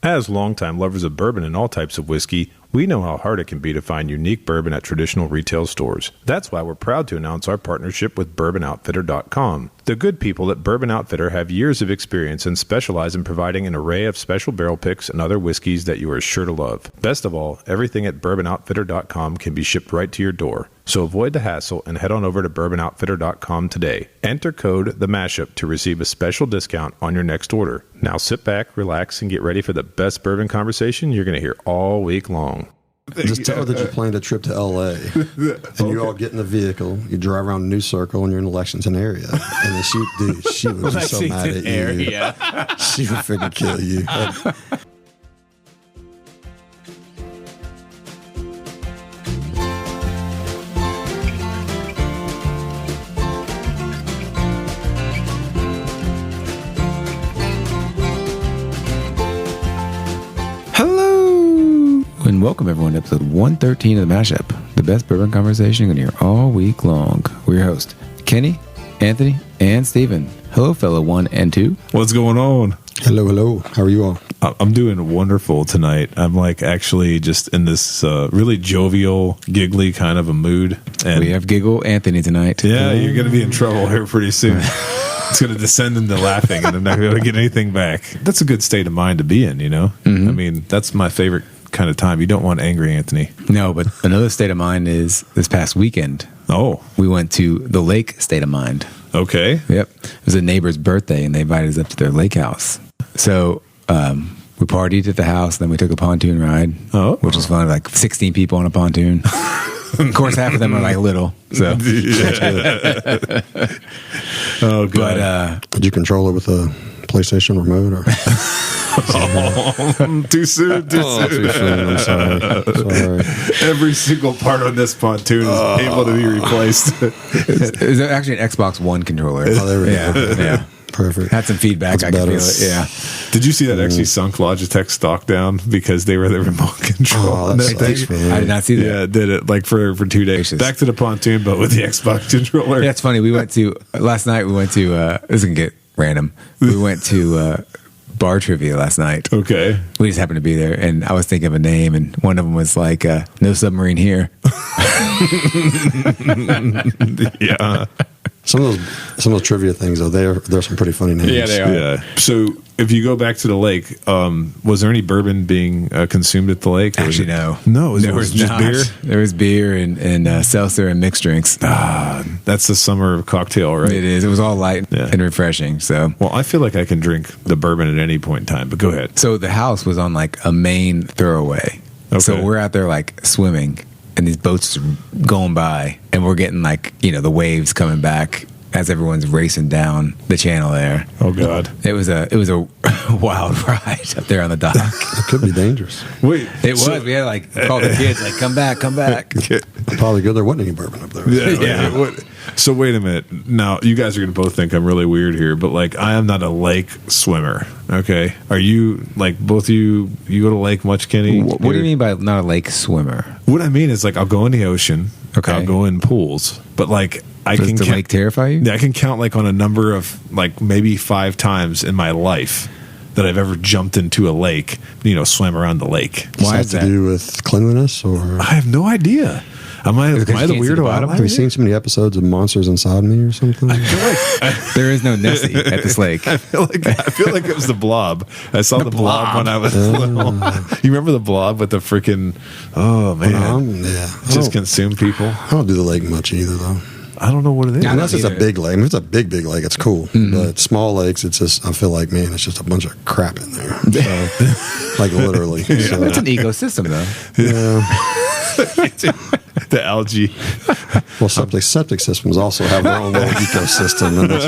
As longtime lovers of bourbon and all types of whiskey, we know how hard it can be to find unique bourbon at traditional retail stores. That's why we're proud to announce our partnership with BourbonOutfitter.com. The good people at Bourbon Outfitter have years of experience and specialize in providing an array of special barrel picks and other whiskeys that you are sure to love. Best of all, everything at BourbonOutfitter.com can be shipped right to your door. So avoid the hassle and head on over to BourbonOutfitter.com today. Enter code THEMASHUP to receive a special discount on your next order. Now sit back, relax, and get ready for the best bourbon conversation you're going to hear all week long. Just tell her that you planned a trip to L.A. and you all get in the vehicle, you drive around a New Circle, and you're in the Lexington area. And then she would be so mad at you. She would freaking kill you. And welcome everyone to episode 113 of The Mashup, the best bourbon conversation you're going to hear all week long. We're your hosts, Kenny, Anthony, and Steven. Hello, fellow 1 and 2. What's going on? Hello. How are you all? I'm doing wonderful tonight. I'm like actually just in this really jovial, giggly kind of a mood. And we have Giggle Anthony tonight. Yeah, you're going to be in trouble here pretty soon. It's going to descend into laughing and I'm not going to get anything back. That's a good state of mind to be in, you know? Mm-hmm. I mean, that's my favorite kind of time. You don't want angry Anthony. No, but another state of mind is this past weekend. Oh. We went to the lake state of mind. Okay. Yep. It was a neighbor's birthday and they invited us up to their lake house. So we partied at the house, then we took a pontoon ride, which was fun, like 16 people on a pontoon. Of course, half of them are like little. So. Yeah. Oh, God. But, did you control it with a PlayStation remote? Or? Too soon. I'm sorry. Every single part on this pontoon is able to be replaced. It was actually an Xbox One controller. Oh, there we go. Yeah. Perfect. Had some feedback. That's I could better. feel it. Yeah. Did you see that actually sunk Logitech stock down because they were the remote control? Oh, that sucks for them. I did not see that. Yeah, did it like for 2 days. Gracious. Back to the pontoon, but with the Xbox controller. Yeah, it's funny. Last night we went to, this can get random. We went to bar trivia last night. Okay. We just happened to be there, and I was thinking of a name, and one of them was like, no submarine here. Yeah. Some of those trivia things, though, there's some pretty funny names. Yeah, they are. Yeah. So if you go back to the lake, was there any bourbon being consumed at the lake? Actually, no. No, There was just not. beer? There was beer and seltzer and mixed drinks. That's the summer cocktail, right? It is. It was all light and refreshing. So, Well, I feel like I can drink the bourbon at any point in time, but go ahead. so the house was on like a main thoroughway. Okay. So we're out there like swimming, and these boats are going by, and we're getting like the waves coming back as everyone's racing down the channel there. Oh, God. It was a wild ride up there on the dock. It could be dangerous. Wait. It was. We had like call the kids like, come back. Probably good there wasn't any bourbon up there. Yeah. So wait a minute. Now, you guys are going to both think I'm really weird here, but like I am not a lake swimmer. Okay. Are you, like, both of you go to lake much, Kenny? What do you mean by not a lake swimmer? What I mean is, like, I'll go in the ocean. Okay. I'll go in pools, but like I Does can the lake terrify you? Yeah, I can count like on a number of like maybe 5 times in my life that I've ever jumped into a lake, swam around the lake. Why Does is that that? to do with cleanliness, or I have no idea. Am I Is it 'cause the you can't see the weirdo? bottom? have you seen so many episodes of Monsters Inside Me or something? I feel like There is no Nessie at this lake. I feel like it was the Blob. I saw the blob when I was little. You remember the Blob with the freaking? Oh man, Yeah. just consume people. I don't do the lake much either, though. I don't know what it is. Yeah, Unless it's a either. big lake. If it's a big lake, it's cool. But small lakes, it's just, I feel like, man, it's just a bunch of crap in there. So, like literally. So, It's an ecosystem, though. yeah. The algae. Well, septic systems also have their own little ecosystem, and it's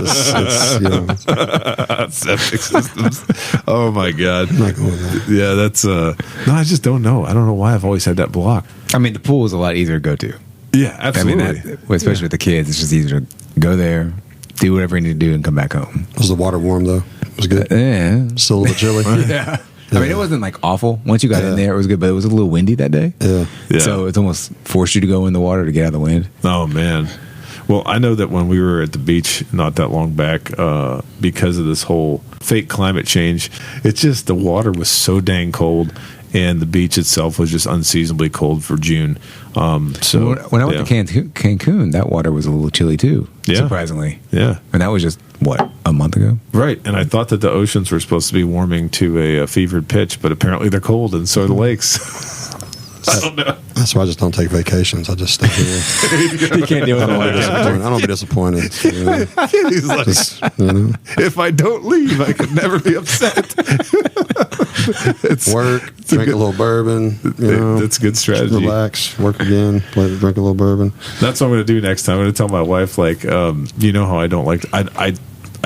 Septic systems. Oh my God. I'm not going there. Yeah, that's no, I just don't know. I don't know why I've always had that block. I mean, the pool is a lot easier to go to. Yeah, absolutely. I mean, especially with the kids, it's just easier to go there, do whatever you need to do, and come back home. Was the water warm, though? It was good. Yeah. Still a little chilly. Yeah. I mean, it wasn't like awful. Once you got in there, it was good, but it was a little windy that day. Yeah. Yeah. So it's almost forced you to go in the water to get out of the wind. Oh man. Well, I know that when we were at the beach not that long back, because of this whole fake climate change, it's just the water was so dang cold, and the beach itself was just unseasonably cold for June. So when I went to Cancun, that water was a little chilly too, surprisingly. Yeah. And that was just, what, a month ago? Right. And I thought that the oceans were supposed to be warming to a fevered pitch, but apparently they're cold, and so are the lakes. I don't know. That's why I just don't take vacations. I just stay here. You can't deal with I don't be disappointed. You know? He's like, if I don't leave, I could never be upset. Work, drink a little bourbon. That's good strategy. Relax, work again, drink a little bourbon. That's what I'm going to do next time. I'm going to tell my wife, like, you know how I don't like I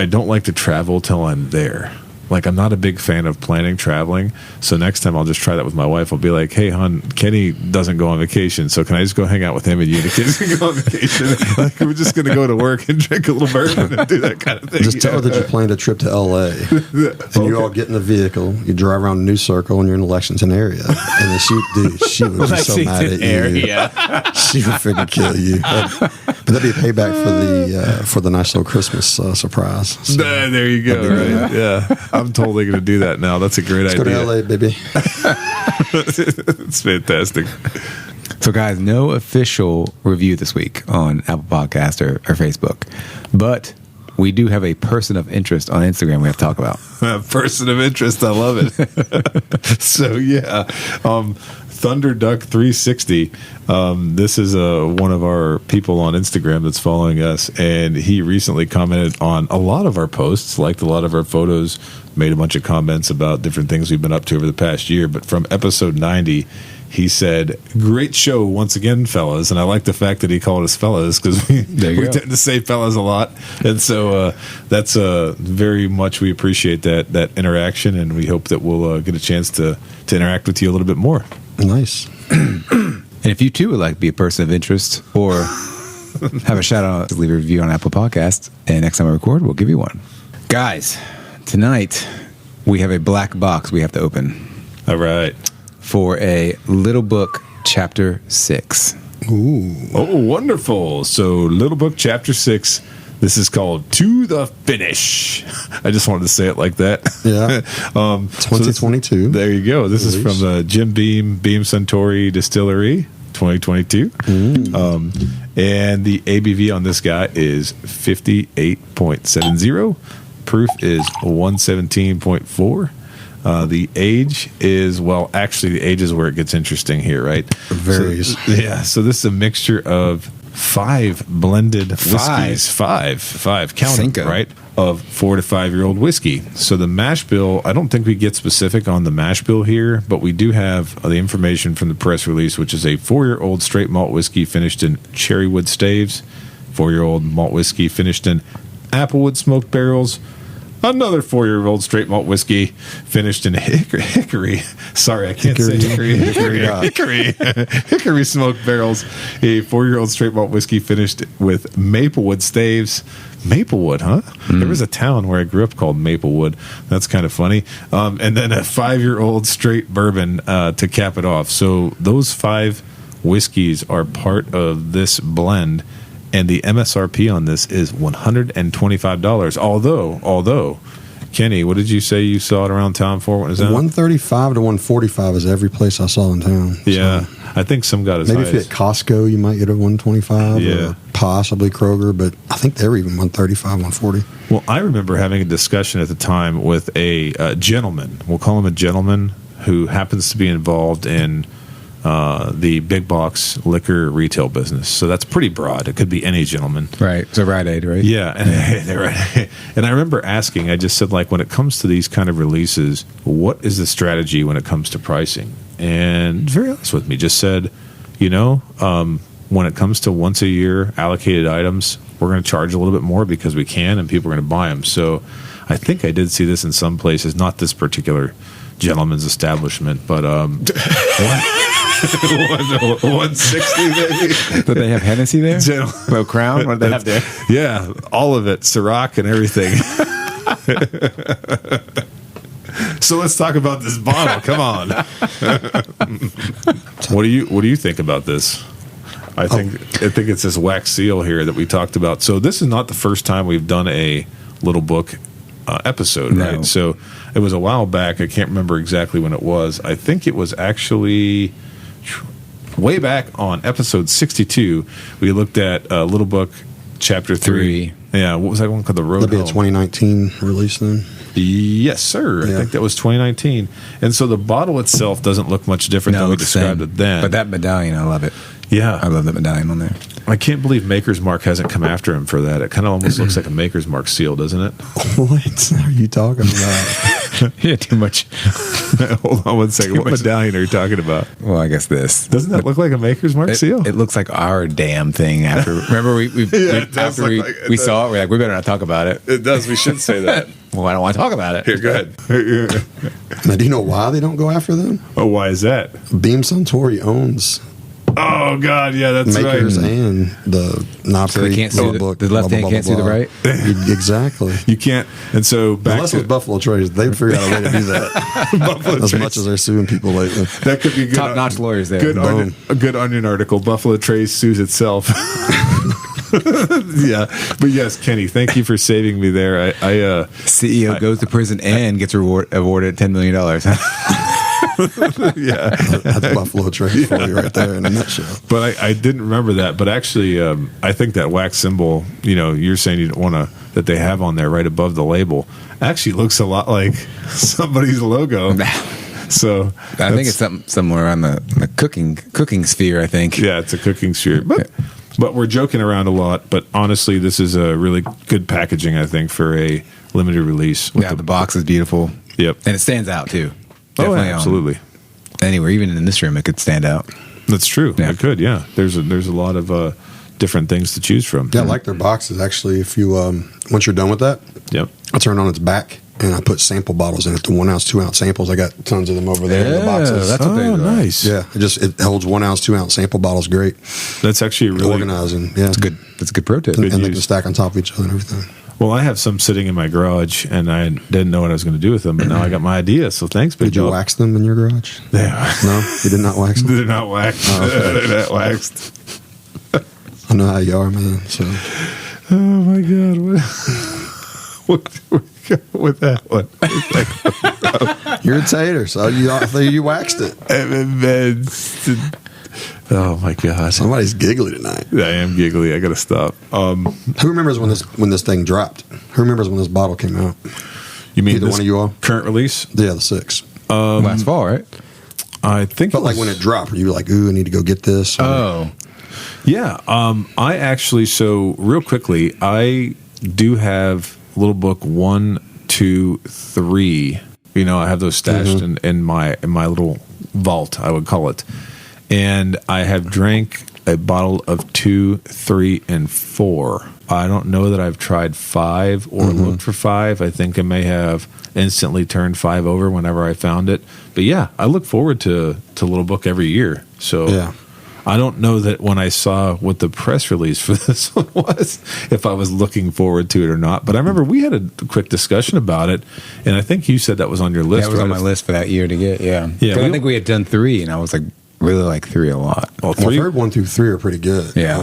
don't like to travel till I'm there. Like, I'm not a big fan of planning traveling. So next time I'll just try that with my wife. I'll be like, hey, hon, Kenny doesn't go on vacation. So can I just go hang out with him and you and the kids can go on vacation? Like, we're just going to go to work and drink a little bourbon and do that kind of thing. Just tell her that you planned a trip to L.A. and you all get in the vehicle. You drive around a new circle and you're in the Lexington area. And then she would be so mad at you. Yeah. She would freaking kill you. But that'd be a payback for the nice little Christmas surprise. So, there you go. Right? Yeah. I'm totally going to do that now. That's a great idea. Go to LA, baby. It's fantastic. So, guys, no official review this week on Apple Podcast or Facebook, but we do have a person of interest on Instagram we have to talk about. Person of interest. I love it. So, yeah. Thunderduck 360. This is one of our people on Instagram that's following us, and he recently commented on a lot of our posts, liked a lot of our photos, made a bunch of comments about different things we've been up to over the past year. But from episode 90, he said, "Great show once again, fellas." And I like the fact that he called us fellas, because we tend to say fellas a lot. And so that's very much, we appreciate that interaction, and we hope that we'll get a chance to interact with you a little bit more. Nice. And if you too would like to be a person of interest or have a shout out, leave a review on Apple Podcasts, and next time I record, we'll give you one. Guys, tonight we have a black box we have to open. All right. For a Little Book Chapter 6. Ooh. Oh, wonderful. So, Little Book Chapter 6. This is called To the Finish. I just wanted to say it like that. Yeah. 2022. There you go. This is from Jim Beam Suntory Distillery, 2022. And the ABV on this guy is 58.70. Proof is 117.4. The age is, well, actually, the age is where it gets interesting here, right? It varies. So, yeah. So this is a mixture of 5 blended whiskeys. Five. Count them, right? Of 4 to 5 year old whiskey. So the mash bill, I don't think we get specific on the mash bill here, but we do have the information from the press release, which is a 4-year-old straight malt whiskey finished in cherrywood staves, 4-year-old malt whiskey finished in applewood smoked barrels, another 4-year-old straight malt whiskey finished in hickory. Sorry, I can't say hickory. Hickory smoked barrels. A 4-year-old straight malt whiskey finished with maplewood staves. Maplewood, huh? There was a town where I grew up called Maplewood. That's kind of funny. And then a 5-year-old straight bourbon to cap it off. So those 5 whiskeys are part of this blend. And the MSRP on this is $125. Although, Kenny, what did you say you saw it around town for? What is that? 135 to 145 is every place I saw in town. Yeah, so I think some got as maybe high if you're at Costco, you might get a 125. Yeah. Or possibly Kroger, but I think they were even 135, 140. Well, I remember having a discussion at the time with a gentleman. We'll call him a gentleman who happens to be involved in the big box liquor retail business. So that's pretty broad. It could be any gentleman. Right. So Rite Aid, right? Yeah. And I remember asking, I just said, like, when it comes to these kind of releases, what is the strategy when it comes to pricing? And very honest with me, just said, when it comes to once a year allocated items, we're going to charge a little bit more because we can and people are going to buy them. So I think I did see this in some places, not this particular gentleman's establishment, but 160 maybe. Did they have Hennessy there? Well, Crown? What did they have there? Yeah, all of it, Ciroc and everything. So let's talk about this bottle. Come on. What do you think about this? I think it's this wax seal here that we talked about. So this is not the first time we've done a Little Book episode, right? So it was a while back. I can't remember exactly when it was. I think it was actually way back on episode 62. We looked at Little Book Chapter 3. Yeah, what was that one called? The Road Home. That'd be a 2019 release then? Yes, sir. Yeah. I think that was 2019. And so the bottle itself doesn't look much different than we described it then. But that medallion, I love it. Yeah. I love that medallion on there. I can't believe Maker's Mark hasn't come after him for that. It kind of almost looks like a Maker's Mark seal, doesn't it? What are you talking about? Yeah, too much. Hold on one second. What medallion are you talking about? Well, I guess this. Doesn't that look like a Maker's Mark seal? It looks like our damn thing. After remember after we saw it, we're like, we better not talk about it. It does. We should say that. Well, I don't want to talk about it. Here, go ahead. Now, do you know why they don't go after them? Oh, why is that? Beam Suntory owns Oh God, yeah, that's Makers right. And the not so they can't sue the left hand can't sue the right. Exactly. You can't. And so back unless to with Buffalo Trace, they figure out a way to do that. As much as they're suing people lately. That could be good. Top-notch lawyers there. A good Onion article. Buffalo Trace sues itself. Yeah, but yes, Kenny, thank you for saving me there. CEO goes to prison and gets awarded $10 million. Yeah, that's Buffalo Trace for you right there in a nutshell. But I didn't remember that. But actually, I think that wax symbol, you're saying you don't want to, that they have on there right above the label, actually looks a lot like somebody's logo. So I think it's somewhere around the cooking sphere. I think. Yeah, it's a cooking sphere, but we're joking around a lot. But honestly, this is a really good packaging, I think, for a limited release. Yeah, the box is beautiful. Yep, and it stands out too. Definitely, absolutely. Anywhere, even in this room, it could stand out. That's true. Yeah. It could. Yeah, there's a lot of different things to choose from. Yeah, I like their boxes. Actually, if you once you're done with that, yep, I turn on its back and I put sample bottles in it. The 1 ounce, 2 ounce samples. I got tons of them over there in the boxes. That's what they do. Nice. Yeah, it holds 1 ounce, 2 ounce sample bottles. Great. That's actually really organizing. Yeah, that's a good pro tip. And they can stack on top of each other and everything. Well, I have some sitting in my garage, and I didn't know what I was going to do with them, but now I got my idea. So thanks, Big Did you wax them in your garage? Yeah. No, you did not wax them. They're not waxed. Oh, okay. They're not waxed. I know how you are, man. So. Oh my God! What with that one? You're a tater, so you waxed it. Oh my God! Somebody's giggly tonight. I am giggly. I got to stop. Who remembers when this thing dropped? Who remembers when this bottle came out? You mean either one of you all? Current release? Yeah, the 6. Last fall, right? I think. But like when it dropped, were you like, "Ooh, I need to go get this"? Oh, yeah. I actually. So real quickly, I do have Little Book 1, 2, 3. I have those stashed in my little vault, I would call it. And I have drank a bottle of 2, 3, and 4. I don't know that I've tried 5 or looked for 5. I think I may have instantly turned 5 over whenever I found it. But yeah, I look forward to Little Book every year. So yeah. I don't know that when I saw what the press release for this one was, if I was looking forward to it or not. But I remember we had a quick discussion about it, and I think you said that was on your list. That was on my list for that year to get, yeah. I think we had done 3, and I was like, really like 3 a lot. Well, 3? I've heard 1 through 3 are pretty good. Yeah.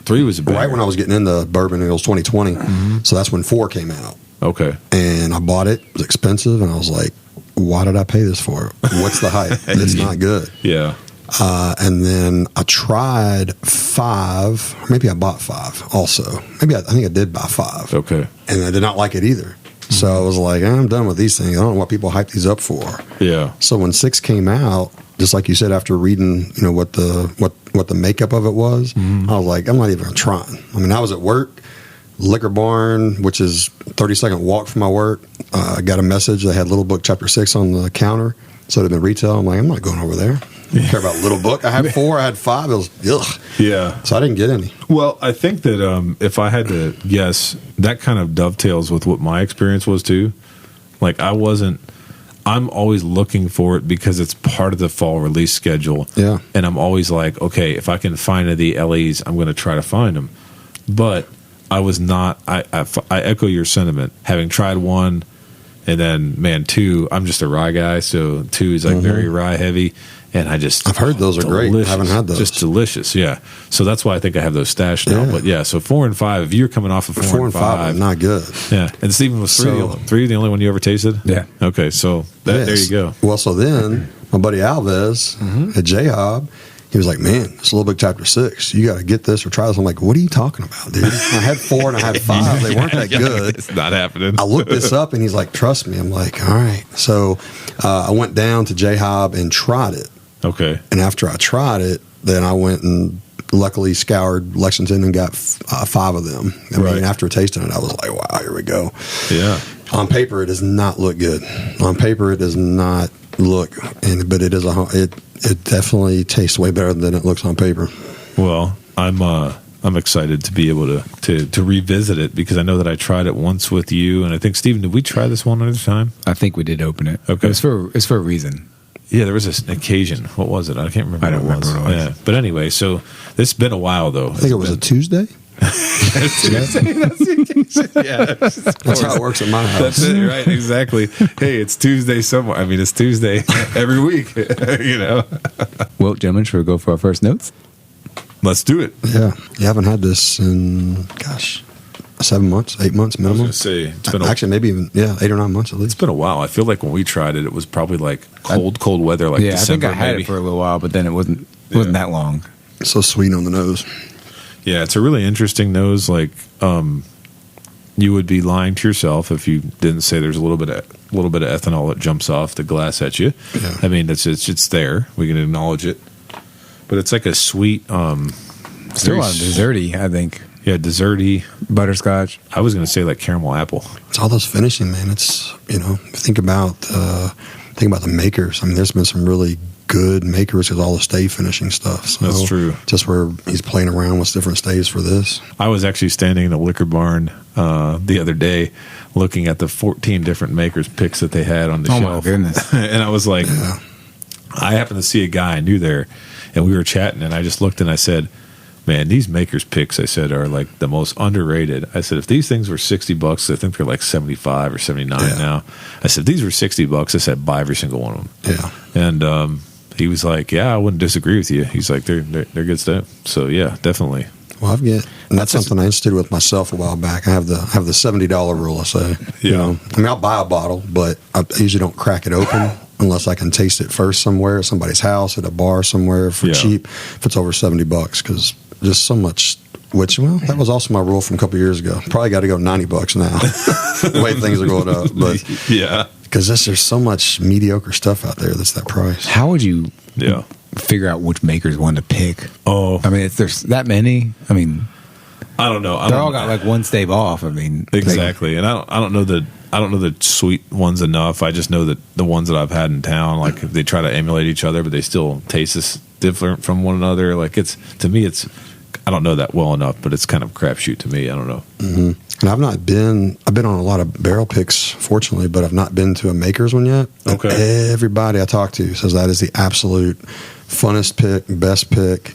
3 was a big. Right when I was getting into bourbon, it was 2020, so that's when 4 came out. Okay. And I bought it. It was expensive, and I was like, why did I pay this for? What's the hype? It's not good. Yeah. And then I tried 5. Maybe I bought 5 also. Maybe I think I did buy 5. Okay. And I did not like it either. So I was like, I'm done with these things. I don't know what people hype these up for. Yeah. So when 6 came out, just like you said, after reading, what the makeup of it was, I was like, I'm not even trying. I mean, I was at work, Liquor Barn, which is 30-second walk from my work. I got a message. They had Little Book Chapter 6 on the counter. So it had been retail. I'm like, I'm not going over there. I don't care about Little Book. I had 4. I had 5. It was ugh. Yeah. So I didn't get any. Well, I think that if I had to guess, that kind of dovetails with what my experience was too. Like I'm always looking for it because it's part of the fall release schedule. Yeah. And I'm always like, okay, if I can find the LEs, I'm going to try to find them. But I was not. I echo your sentiment. Having tried 1 And then, man, 2, I'm just a rye guy, so 2 is like very rye heavy. And I've heard those are great. I haven't had those. Just delicious, yeah. So that's why I think I have those stashed now. But yeah, so 4 and 5. If you're coming off of 4 and 5, not good. Yeah, and Stephen was 3 the only one you ever tasted. Yeah. Okay, so there you go. Well, so then my buddy Alves at J-Hob, he was like, "Man, it's a Little Big Chapter 6. You got to get this or try this." I'm like, "What are you talking about, dude? I had 4 and I had 5. They weren't that good. It's not happening." I looked this up, and he's like, "Trust me." I'm like, "All right." So I went down to J-Hob and tried it. Okay. And after I tried it, then I went and luckily scoured Lexington and got 5 of them. I mean, after tasting it, I was like, "Wow, here we go." Yeah. On paper, it does not look good. On paper, it does not look, but it is it definitely tastes way better than it looks on paper. Well, I'm excited to be able to revisit it because I know that I tried it once with you, and I think Stephen, did we try this one other time? I think we did open it. Okay, it's for a reason. Yeah, there was an occasion. What was it? I can't remember. I don't remember what it was. Yeah, but anyway, so it's been a while though. I think it was a Tuesday. That's how it works at my house. That's it, right? Exactly. Hey, it's Tuesday somewhere. I mean, it's Tuesday every week. Well, gentlemen, should we go for our first notes? Let's do it. Yeah, you haven't had this in 7 months, 8 months minimum. I was going to say, it's been actually maybe even 8 or 9 months at least. It's been a while. I feel like when we tried it, it was probably like cold weather, like December. I think I had it for a little while, but then it wasn't that long. So sweet on the nose. Yeah, it's a really interesting nose. Like, you would be lying to yourself if you didn't say there's a little bit of ethanol that jumps off the glass at you. Yeah. I mean, it's there. We can acknowledge it, but it's like a sweet, still on desserty, I think. Yeah, desserty, butterscotch. I was going to say like caramel apple. It's all those finishing, man. It's think about the makers. I mean, there's been some really good makers with all the stave finishing stuff. So that's true. Just where he's playing around with different staves for this. I was actually standing in a liquor barn the other day looking at the 14 different makers picks that they had on the shelf. Oh, my goodness. And I was like, I happened to see a guy I knew there, and we were chatting, and I just looked and I said, "Man, these makers picks," I said, "are like the most underrated." I said, "If these things were $60, I think they're like 75 or 79 now." I said, "If these were $60, I said buy every single one of them." Yeah. And he was like, "Yeah, I wouldn't disagree with you." He's like, "They're good stuff." So yeah, definitely. Well, and that's something I instituted with myself a while back. I have the $70 rule. I say, I mean, I'll buy a bottle, but I usually don't crack it open unless I can taste it first somewhere, at somebody's house, at a bar somewhere for cheap. If it's over $70, because just so much. That was also my rule from a couple of years ago. Probably got to go $90 now. The way things are going up, but because there's so much mediocre stuff out there that's that price. How would you figure out which makers one to pick? Oh, I mean, there's that many. I mean, I don't know. They all got like one stave off. I mean, exactly. And I don't know the sweet ones enough. I just know that the ones that I've had in town, like they try to emulate each other, but they still taste different from one another. Like to me, I don't know that well enough, but it's kind of a crapshoot to me. I don't know. Mm-hmm. And I've been on a lot of barrel picks, fortunately, but I've not been to a maker's one yet. Okay. Everybody I talk to says that is the absolute funnest pick, best pick.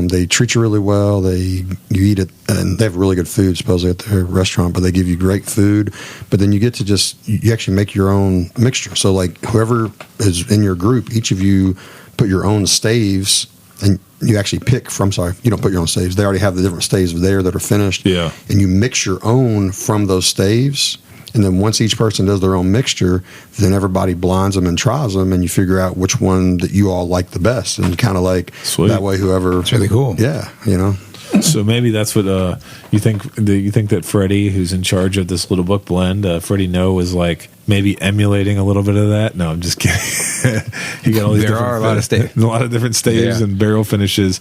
They treat you really well. You eat it, and they have really good food supposedly at their restaurant, but they give you great food. But then you get to you actually make your own mixture. So like whoever is in your group, each of you put your own staves, and you actually pick from, you don't put your own staves. They already have the different staves there that are finished. Yeah. And you mix your own from those staves. And then once each person does their own mixture, then everybody blinds them and tries them, and you figure out which one that you all like the best. And kind of like that way, whoever. It's really cool. Yeah. So maybe that's what you think. You think that Freddie, who's in charge of this Little Book blend, Freddie Noe, is like maybe emulating a little bit of that. No, I'm just kidding. He got all these. There are a lot of different staves and barrel finishes.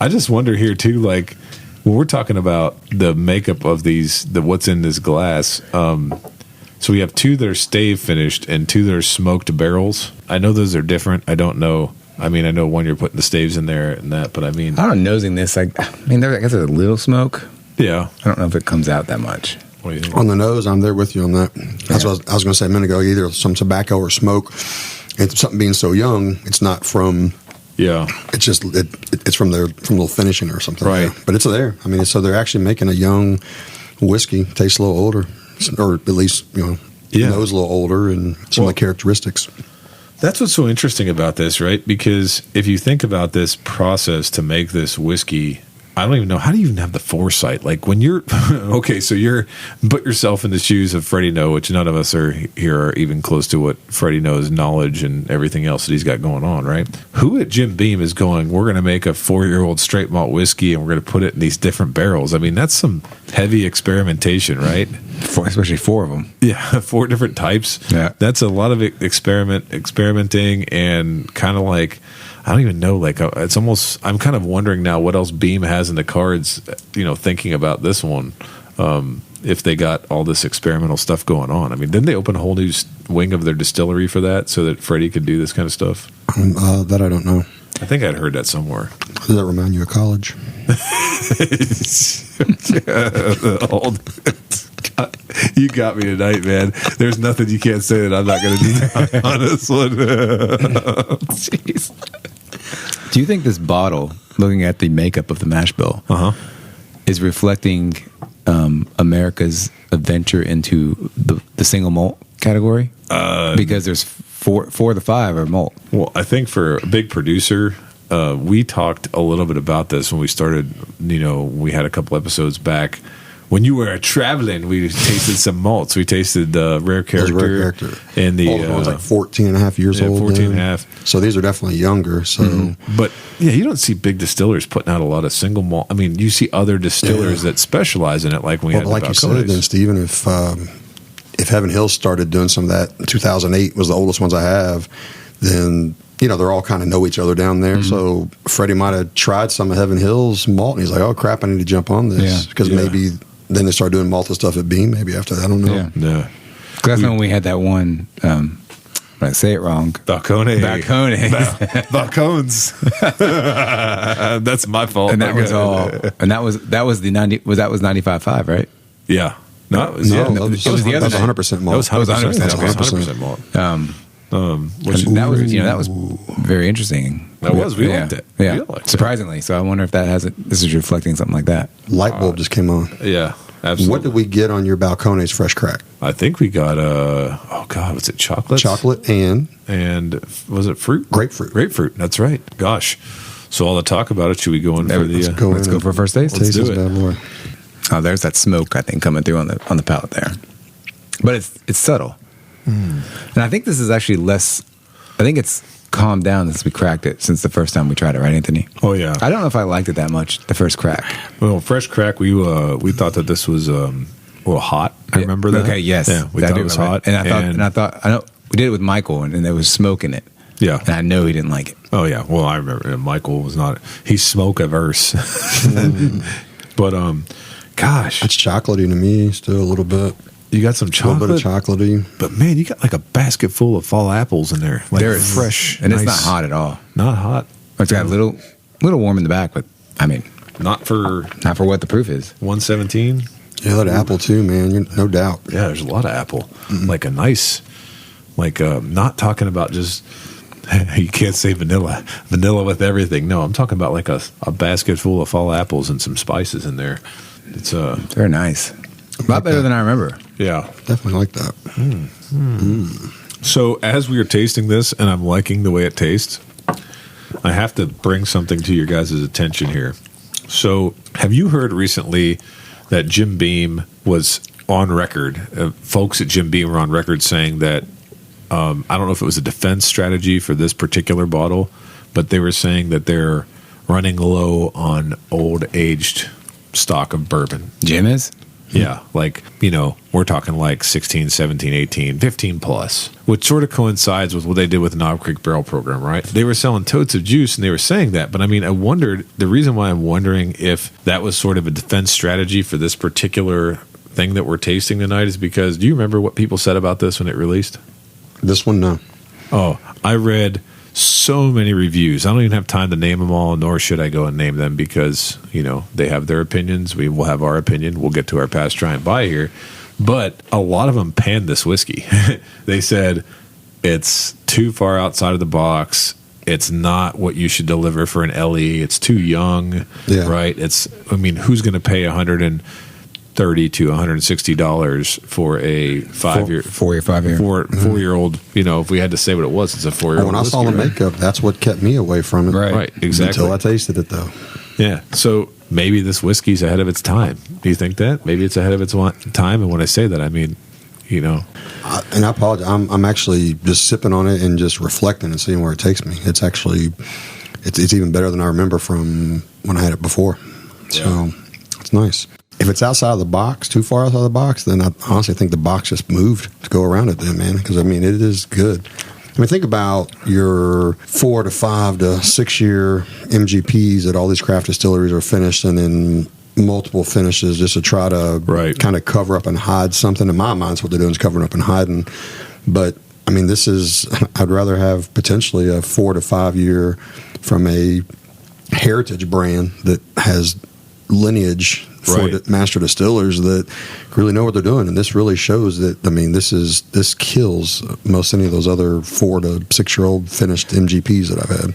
I just wonder here too, like when we're talking about the makeup of what's in this glass. So we have 2 that are stave finished and 2 that are smoked barrels. I know those are different. I don't know. I mean, I know one you're putting the staves in there and that, but I mean, I don't know, nosing this. I guess there's a little smoke. Yeah, I don't know if it comes out that much. What do you think? On the nose, I'm there with you on that. That's what I was going to say a minute ago. Either some tobacco or smoke. And something being so young, it's not from. Yeah, it's just it's from the finishing or something. Right, but it's there. I mean, so they're actually making a young whiskey taste a little older, or at least The nose a little older and some of the characteristics. That's what's so interesting about this, right? Because if you think about this process to make this whiskey, I don't even know, how do you even have the foresight? Like when you're, okay, so you're, put yourself in the shoes of Freddie Noe, which none of us are here are even close to what Freddie Noe's knowledge and everything else that he's got going on, right? Who at Jim Beam is going, we're going to make a 4-year-old straight malt whiskey and we're going to put it in these different barrels? I mean, that's some heavy experimentation, right? Especially 4 of them. Yeah, 4 different types. Yeah. That's a lot of experimenting and kind of like, I don't even know. Like, it's almost, I'm kind of wondering now what else Beam has in the cards, thinking about this one, if they got all this experimental stuff going on. I mean, didn't they open a whole new wing of their distillery for that so that Freddie could do this kind of stuff? That I don't know. I think I'd heard that somewhere. Does that remind you of college? You got me tonight, man. There's nothing you can't say that I'm not going to do on this one. Jeez. Do you think this bottle, looking at the makeup of the mash bill, is reflecting America's adventure into the single malt category? Because there's 4 of the 5 are malt. Well, I think for a big producer, we talked a little bit about this when we started. We had a couple episodes back. When you were traveling, we tasted some malts. We tasted Rare Character. And the one's like 14 and a half years old. 14 and a half. So these are definitely younger. So, But, you don't see big distillers putting out a lot of single malt. I mean, you see other distillers that specialize in it, like we had like you said, then, Stephen, if Heaven Hills started doing some of that in 2008, was the oldest ones I have, then they're all kind of know each other down there. So Freddie might have tried some of Heaven Hills malt, and he's like, oh, crap, I need to jump on this. Because maybe then they start doing malted stuff at Beam, maybe after that. I don't know. Yeah. Because when we had that one, when I say it wrong. Balcones. That's my fault. And that was all. And that was the 95.5, right? Yeah. No, it was the other. That was 100% malt. That was 100% malt. That was very interesting. That was. We liked it. Yeah, surprisingly. So I wonder if this is reflecting something like that. Light bulb just came on. Yeah, absolutely. What did we get on your Balcones fresh crack? I think we got was it chocolate? Chocolate and was it fruit? Grapefruit. That's right. Gosh. So all the talk about it. Should we go in for the? Let's go for first taste. Let's do it. Bad boy. Oh, there's that smoke, I think, coming through on the palate there, but it's subtle. And I think this is actually less. I think it's calmed down since we cracked it since the first time we tried it, right, Anthony? Oh yeah. I don't know if I liked it that much the first crack. Well, fresh crack, we thought that this was a little hot. I remember that. Okay, yes, yeah, we thought it was hot, and I thought I know we did it with Michael, and there was smoke in it. Yeah, and I know he didn't like it. Oh yeah, well I remember Michael was not. He's smoke averse, but gosh, it's chocolatey to me still a little bit. You got some chocolate, a little bit of chocolatey, but man, you got like a basket full of fall apples in there. Like they're fresh, and nice. It's not hot at all. Not hot. It's got a little warm in the back, but I mean, not for what the proof is. 117. Yeah, that apple too, man. No doubt. Yeah, there's a lot of apple. Like a nice, not talking about just. You can't say vanilla with everything. No, I'm talking about like a basket full of fall apples and some spices in there. It's very nice. A lot better than I remember. Yeah. Definitely like that. So as we are tasting this, and I'm liking the way it tastes, I have to bring something to your guys' attention here. So have you heard recently that Jim Beam was on record? Folks at Jim Beam were on record saying that, I don't know if it was a defense strategy for this particular bottle, but they were saying that they're running low on old aged stock of bourbon. Jim is? Yeah, we're talking like 16, 17, 18, 15 plus, which sort of coincides with what they did with the Knob Creek Barrel Program, right? They were selling totes of juice and they were saying that, but I mean, I wondered, the reason why I'm wondering if that was sort of a defense strategy for this particular thing that we're tasting tonight is because, do you remember what people said about this when it released? This one, no. Oh, I read so many reviews. I don't even have time to name them all, nor should I go and name them because, they have their opinions. We will have our opinion. We'll get to our past try and buy here. But a lot of them panned this whiskey. They said it's too far outside of the box. It's not what you should deliver for an LE. It's too young, right? Who's going to pay $120 $30 to $160 for a 4-year-old. You know, if we had to say what it was, it's a 4-year-old. When I saw the makeup, that's what kept me away from it. Right, exactly. Until I tasted it, though. Yeah. So maybe this whiskey's ahead of its time. Do you think that? Maybe it's ahead of its time. And when I say that, I mean, you know. And I apologize. I'm actually just sipping on it and just reflecting and seeing where it takes me. It's actually, it's even better than I remember from when I had it before. So it's nice. If it's outside of the box, too far outside of the box, then I honestly think the box just moved to go around it then, man. Because, I mean, it is good. I mean, think about your 4 to 5 to 6 year MGPs that all these craft distilleries are finished, and then multiple finishes just to try to kind of cover up and hide something. In my mind, that's what they're doing, is covering up and hiding. But, I mean, this is, I'd rather have potentially a 4 to 5 year from a heritage brand that has lineage for master distillers that really know what they're doing. And this really shows that, I mean, this kills most any of those other 4 to 6 year old finished MGPs that I've had.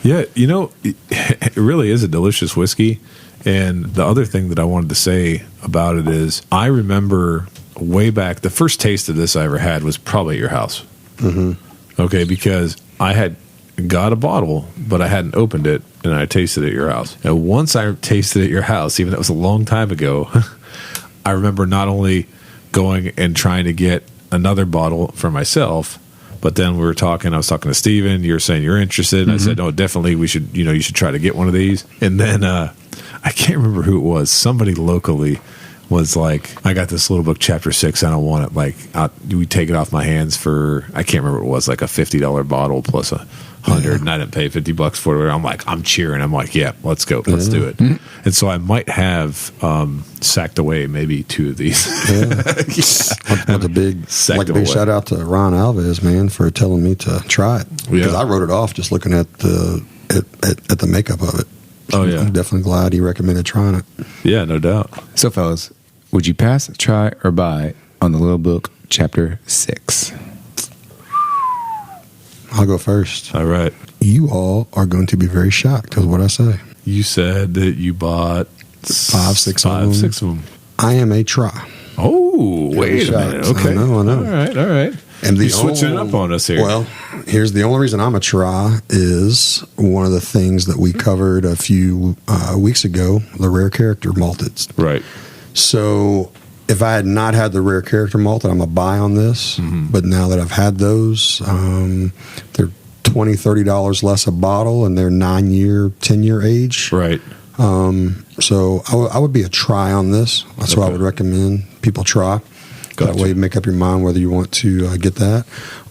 Yeah, you know, it really is a delicious whiskey. And the other thing that I wanted to say about it is, I remember way back, the first taste of this I ever had was probably at your house. Mm-hmm. Okay, because I had got a bottle, but I hadn't opened it, and I tasted it at your house. And once I tasted it at your house, even though it was a long time ago, I remember not only going and trying to get another bottle for myself, but then I was talking to Steven, you were saying you're interested, and I said, oh, definitely, you should try to get one of these. And then I can't remember who it was. Somebody locally was like, I got this little book, Chapter 6, I don't want it. Like, we take it off my hands for, I can't remember what it was, like a $50 bottle plus $100, and I didn't pay $50 for it. I'm cheering. I'm like, yeah, let's go. Let's do it. Mm-hmm. And so I might have sacked away maybe 2 of these. That's a big shout out to Ron Alves, man, for telling me to try it. Because I wrote it off just looking at the makeup of it. Oh, yeah. I'm definitely glad he recommended trying it. Yeah, no doubt. So, fellas, would you pass, try, or buy on the little book, Chapter 6? I'll go first. All right. You all are going to be very shocked with what I say. You said that you bought 5, 6 of them. I am a try. Oh, wait a minute. Okay. I know. All right. And you're switching it up on us here. Well, here's the only reason I'm a try is one of the things that we covered a few weeks ago, the rare character malted. Right. So if I had not had the rare character malted, I'm a buy on this. Mm-hmm. But now that I've had those, they're $20, $30 less a bottle, and they're 9-year, 10-year age. Right. So I would be a try on this. That's why I would recommend people try. Gotcha. That way you make up your mind whether you want to get that.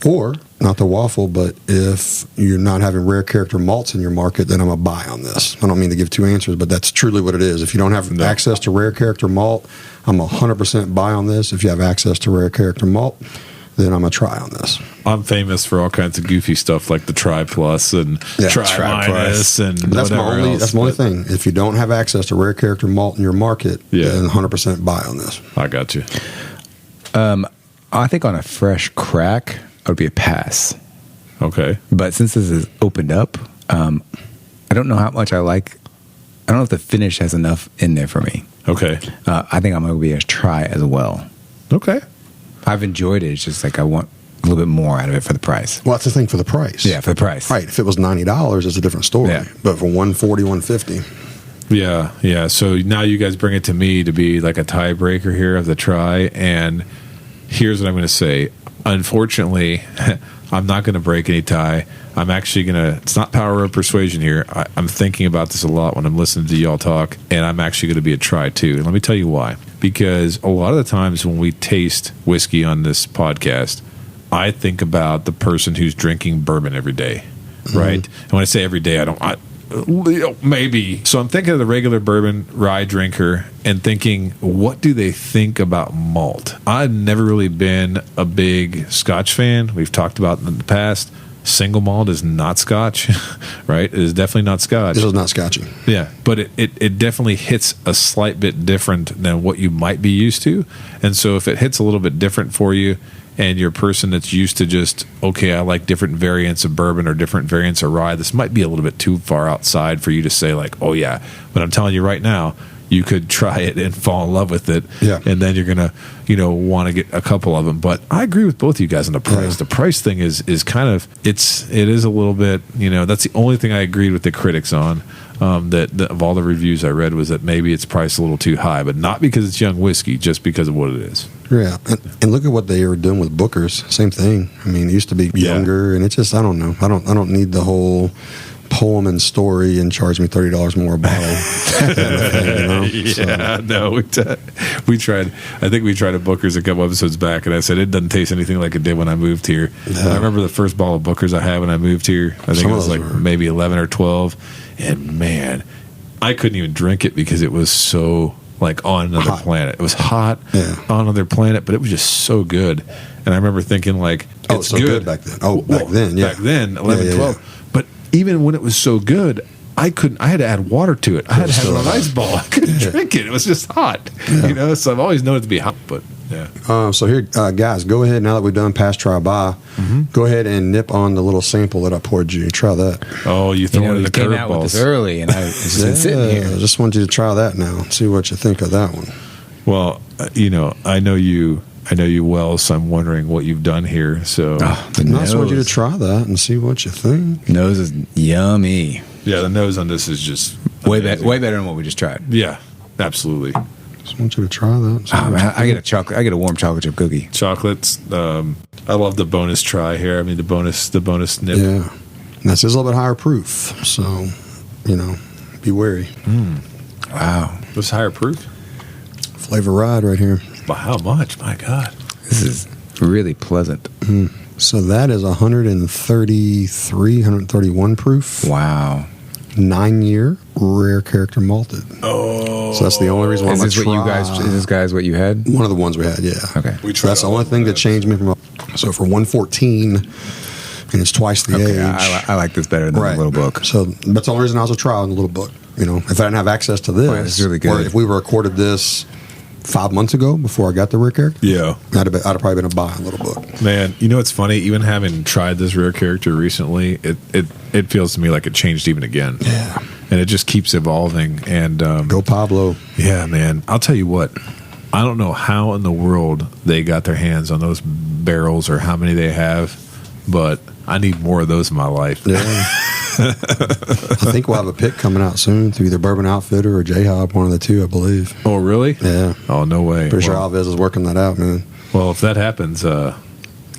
Or, not the waffle, but if you're not having rare character malts in your market, then I'm a buy on this. I don't mean to give 2 answers, but that's truly what it is. If you don't have access to rare character malt, I'm 100% buy on this. If you have access to rare character malt, then I'm a try on this. I'm famous for all kinds of goofy stuff like the Try Plus and Try Minus and that's else. My only thing. If you don't have access to rare character malt in your market, then 100% buy on this. I got you. I think on a fresh crack, it would be a pass. Okay. But since this is opened up, I don't know how much I like. I don't know if the finish has enough in there for me. Okay. I think I'm going to be a try as well. Okay. I've enjoyed it. It's just like I want a little bit more out of it for the price. Well, that's the thing for the price. Yeah, for the price. Right. If it was $90, it's a different story. Yeah. But for $140, $150. Yeah. So now you guys bring it to me to be like a tiebreaker here of the try, and here's what I'm going to say. Unfortunately, I'm not going to break any tie. I'm actually going to, it's not power of persuasion here. I'm thinking about this a lot when I'm listening to y'all talk, and I'm actually going to be a try too. And let me tell you why. Because a lot of the times when we taste whiskey on this podcast, I think about the person who's drinking bourbon every day, right? And when I say every day, maybe. So I'm thinking of the regular bourbon rye drinker and thinking, what do they think about malt? I've never really been a big Scotch fan. We've talked about in the past. Single malt is not Scotch, right? It is definitely not Scotch. This is not Scotchy. Yeah, but it definitely hits a slight bit different than what you might be used to. And so if it hits a little bit different for you, and you're a person that's used to just, okay, I like different variants of bourbon or different variants of rye, this might be a little bit too far outside for you to say like, oh yeah. But I'm telling you right now, you could try it and fall in love with it. Yeah. And then you're going to, want to get a couple of them. But I agree with both of you guys on the price. Yeah. The price thing is kind of, it is a little bit, that's the only thing I agreed with the critics on. That of all the reviews I read was that maybe it's priced a little too high, but not because it's young whiskey, just because of what it is. Yeah, and look at what they were doing with Booker's. Same thing. I mean, it used to be younger, and it's just I don't know. I don't need the whole poem and story and charge me $30 more a bottle. No, we tried. I think we tried a Booker's a couple episodes back, and I said it doesn't taste anything like it did when I moved here. I remember the first bottle of Booker's I had when I moved here. I think it was like maybe 11 or 12. And man, I couldn't even drink it because it was so like on another planet. It was hot on another planet, but it was just so good. And I remember thinking like, it's so good back then. Back then, 11, 12. But even when it was so good, I had to add water to it. I had to have it on ice ball. I couldn't drink it. It was just hot. So I've always known it to be hot, but so here, guys, go ahead now that we've done pass, try, buy. Go ahead and nip on the little sample that I poured you. Try that. Oh, you throwing the came out with this early, and I've just been sitting here. I just want you to try that now and see what you think of that one. Well, I know you well, so I'm wondering what you've done here. So I just want you to try that and see what you think. Nose is yummy. Yeah, the nose on this is just way better than what we just tried. Yeah, absolutely. Just want you to try that. I get a warm chocolate chip cookie. Chocolates. I love the bonus try here. I mean the bonus nip. Yeah, and this is a little bit higher proof, so be wary. Wow, what's higher proof? Flavor Ride right here. By how much? My God, this is really pleasant. So that is 133, 131 proof. Wow. 9-year rare character malted. Oh, so that's the only reason why is this what you had? One of the ones we had, yeah. Okay. So that's the only thing that changed me from. So for 114, and it's twice the age. I like this better than the little book. So that's the only reason I was a trial in the little book. If I didn't have access to this, it's really good. Or if we recorded this 5 months ago before I got the rare character, I'd have probably been a buy in little book. Man, it's funny. Even having tried this rare character recently, it feels to me like it changed even again. Yeah, and it just keeps evolving. And go Pablo. Yeah, man. I'll tell you what. I don't know how in the world they got their hands on those barrels or how many they have, but I need more of those in my life. Yeah. I think we'll have a pick coming out soon through either Bourbon Outfitter or J-Hop, one of the two, I believe. Oh, really? Yeah. Oh, no way. Pretty sure Alves is working that out, man. Well, if that happens,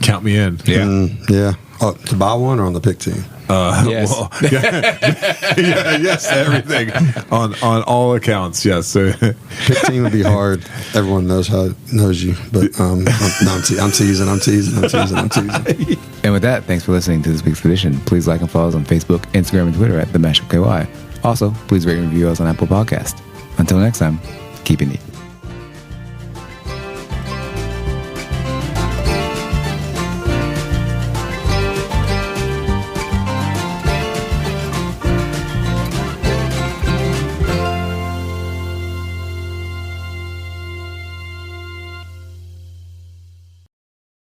count me in. Yeah. Yeah. Oh, to buy one or on the pick team? Yes. Well, yes, everything on all accounts. Yes. Pick team would be hard. Everyone knows you, but I'm teasing. And with that, thanks for listening to this week's edition. Please like and follow us on Facebook, Instagram, and Twitter at The Mashup KY. Also, please rate and review us on Apple Podcasts. Until next time, keep it neat.